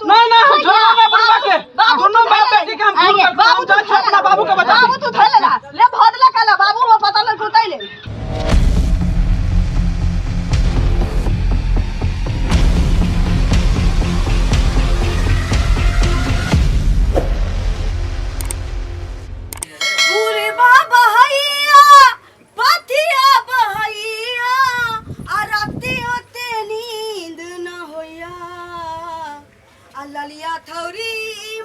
तू ना ना छोड़ ना बुढ़वा के दोनों बाप बेटी के हम बाबू तो अपना बाबू के बता बाबू तू धर ले भदला काला बाबू वो पता लग कुताई ले पूरे बाबा हैया पथिया बहैया आ राती होते नींद न होया आ ललिया थौरी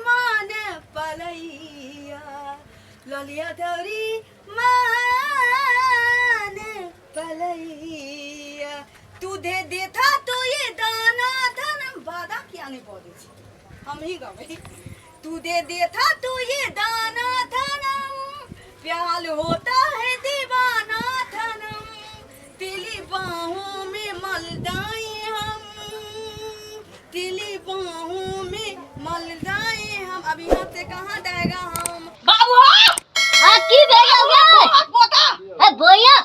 मान पलैया ललिया थौरी मान पलैया तू दे देता तो ये दाना धन वादा क्या नहीं बोले हम ही गए तू दे देता तो ये दाना धनम प्याल होता है दीवाना धनम तिली बाहों में मलदाए हम तिली बाहों में मलदाए हम अभी यहाँ से कहाँ जाएगा हम बाबू हां की बेगा गे बोता ए बोया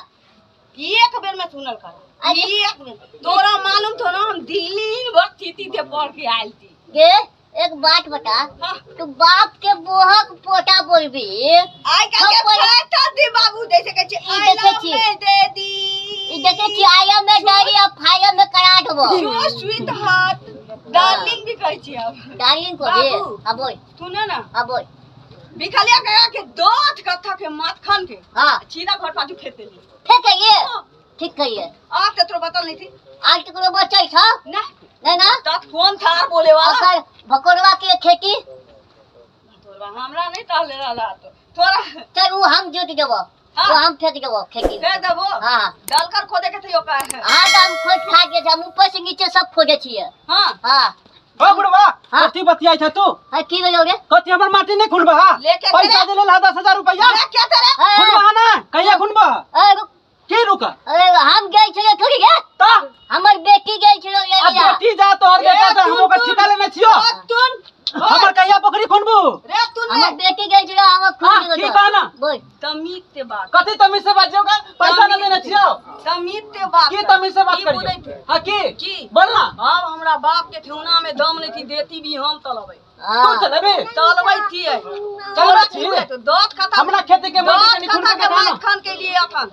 एक बेर में सुनल कर एक बेर तोरा मालूम थो ना हम दिल्ली वक्त थी थे पढ़ के आइल थी गे एक बात बता तू बाप के बोहक पोता बोलबी आई का के फाटा दे बाबू जैसे के आई लव में दे दी ई देखे छी आया में डारी अब फाया में करा देबो जो स्वीट हार्ट डार्लिंग भी कहै छी अब डार्लिंग को दे अब बोल सुनो ना अब बोल बिखलिया गया के दोत कथा के मात खान के हां सीधा घर पाछू खेते ले ठीक है ये ठीक है ये आ तेरो बतल नहीं थी आज तक बच्चा था ना ना तत फोन थार बोले वाला अगर भकोरवा के खेती तोरा हमरा नहीं कहले रहला तो तोरा चल वो हम जोत देबो वो हम फेंक देबो खेती दे देबो हां डालकर खोदे के थियो का है हां हम खोद खा के हम ऊपर से नीचे सब खोदे छिए हां हां ओ बुढ़वा कथी बतियाई छ तू हां की बोलो रे कथी हमर माटी नहीं खुनबा पैसा देले ला 10,000 रुपया क्या तेरे खुनबा ना कहिया खुनबा ए की रुका अरे हम गए छे थोड़ी गे ता हमर बेटी गए छे ले अब बेटी जा तो और बेटा से हम ओकर ठिका लेने छियो तुन हमर कहिया पोखरी खुनबू रे तू हमर बेटी गए छे हम खुद की कहना बोल तमीज से बात कथी तमीज से बात जोगा पैसा न देने छियो तमीज से बात की तमीज से बात करियो हां की बोलना अब हमरा बाप के ठेउना में दम नहीं थी देती भी हम तलबै तू चलबे तलबै थी चलबे छी तो दोत खाता हमरा खेती के माटी नहीं खुन के मात खान के लिए अखन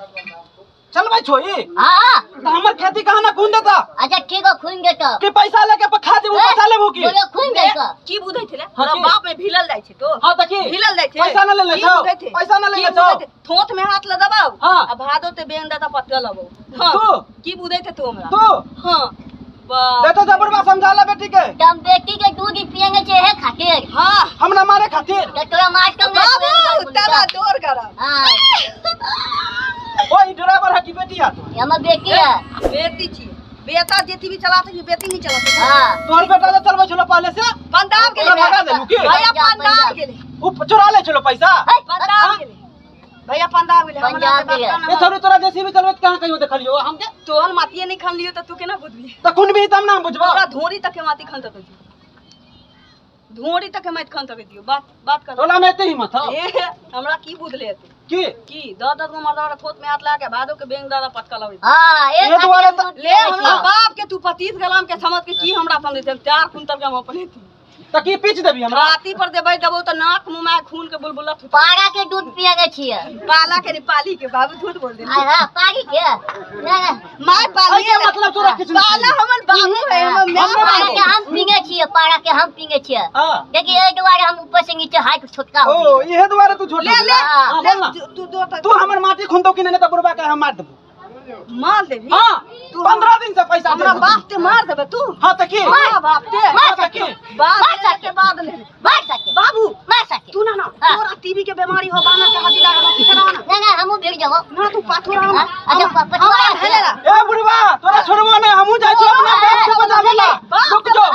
चलबै छोई हां तो हमर खेती कहां ना खुन देता अच्छा ठीक है खुन देता कि पैसा लेके खा देबू पैसा लेबू की बोलो खुन देता की बुझै छले हमरा बाप में भिलल जाय छै तो हां त की भिलल जाय छै पैसा न ले ले छौ पैसा न ले ले छौ ठोठ में हाथ ल दबाओ हां आ भादो ते बेंग दाता पत्ता लगो हां तू की बुझै थे तू हमरा तू हां बेटा जबरबा समझाला बेटी के तुम बेटी के दूध पिएंगे छे है खातिर हां हमरा मारे खातिर तो तोरा मार कम बाबू तेरा जोर करा हां ओई ड्राइवर है की बेटी आ तू हमर बेटी है बेटी छी बेटा जेती भी चलाते छी बेटी नहीं चलाते हां तोर बेटा जे चलबै छलो पहले से पंजाब के भगा देलू की भैया पंजाब के उ चुरा ले छलो पैसा पंजाब के भैया पंजाब के पंजाब के ए थोड़ी तोरा जैसी भी चलबे कहां कहियो देखलियो हम के तोहर माटिए नहीं खान लियो त तू केना बुझबी त कुन भी तम नाम बुझबो तोरा धोरी तक के माटी खान तक धोरी तक के माटी खान तक दियो बात कर तोला में एते हिम्मत ह ए हमरा की बुझले तू की 10 को मर्दारा थोत में हाथ लगा के भादो के बेंग दादा पटका लवे हां ये दुआरे ले हमरा बाप के तू पतित गलाम के समझ के की हमरा समझे 4 कुंटल के हम अपने थी त की पीछ देबी हमरा छाती पर देबै देबो त नाक मुंह में खून के बुलबुला पारा के दूध पिएंगे छिए पाला के नहीं पाली के बाबू झूठ बोल दे हां पारी के ना माय पाली के मतलब तोरा किछ नहीं पाला हमर बाबू है हम पारा के हम पींगे छिए पारा के हम पींगे छिए हां देखिए ए दुआरे हम ऊपर से नीचे हाथ छोटका हो ओ इहे दुआरे तू छोड़ ले ले ले तू हमर माटी खुनतो कि नहीं त बुरबा के हम मार देबू मार देबी हां तू 15 दिन से पैसा हमरा बाप ते मार देबे तू हां त की मार बाप ते मार सके बाप के बाद ले मार सके बाबू मार सके तू ना तोरा टीबी के बीमारी हो बाना के हड्डी लगा के कराना ना हम भेज जाओ ना तू पाथुरा अच्छा पटवा हेलेला ए बुढ़वा तोरा छोड़बो ने हमहू जाय छी अपना बाप के बचावेला रुक जो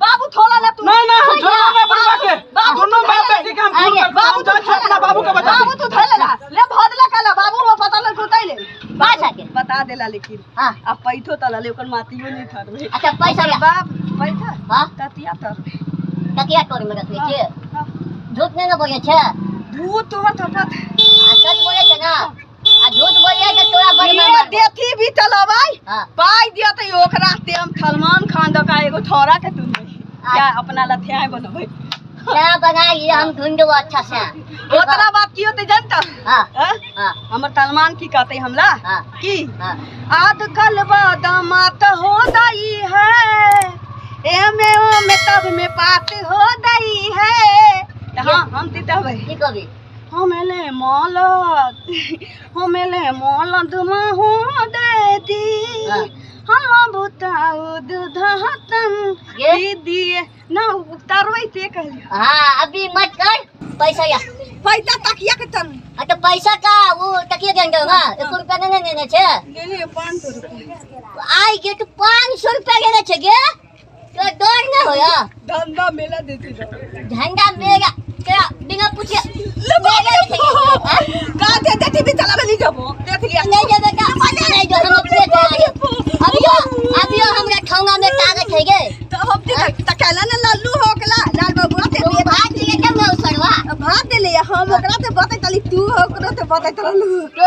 बाबू थोड़ा ले तू ना छोड़बो ने बुढ़वा के दोनों बाप बेटी के हम बाबू जाय छी अपना बाबू के बचावे बाबू तू धर ले भदला काला बाबू वो पता लग कुताई ले मार सके बता देला लेकिन हां अब पैठो तला ले ओकर माटियो नहीं ठरबे अच्छा पैसा ले बाप पैसा हां ततिया तर तकिया तोड़ में रखले छे झूठ नहीं बोले छे भूत तोहर थपत सच बोले छे ना आ झूठ बोलिए त तोरा बड़ में मार देथी भी चलबाई हां पाई दिया त ओकरा ते हम सलमान खान द का एगो थोड़ा के तुम क्या अपना लथिया बनबै क्या बनाइए हम ढूंढो अच्छा से। ओतना बात की होते जानता हाँ हाँ? हाँ हमर सलमान की कहते हमला हाँ की हाँ आजकल बादामात हो गई है एमे ओमे तब में बात हो गई है हाँ हम तितबै की कभी हमेले मौलद महू दे दी हाँ। हम बुताऊ दूध हतम ये? दीदी ना उतारबै ते कहलियो हाँ अभी मत कर पैसा या पैसा तकिया के तन तो पैसा का वो तकिया देंगे ना 1 रुपया नहीं देने छे ले ले 500 रुपया आई के तो 500 रुपया देने छे गे तो डर न होया धंधा मेला देती झंडा मेरा क्या बिना पूछे का दे देती भी चला नहीं जाबो देख लिया नहीं जब बेटा नहीं जो हम अपने अभी हमरा ठौंगा में कागज है गे तो हम त कहला ना लल्लू हो गला लाल बाबू ते तो भात दिए के मैं उसरवा भात दे ले हम ओकरा से बतै तली तू ओकरा से बतै तलू तो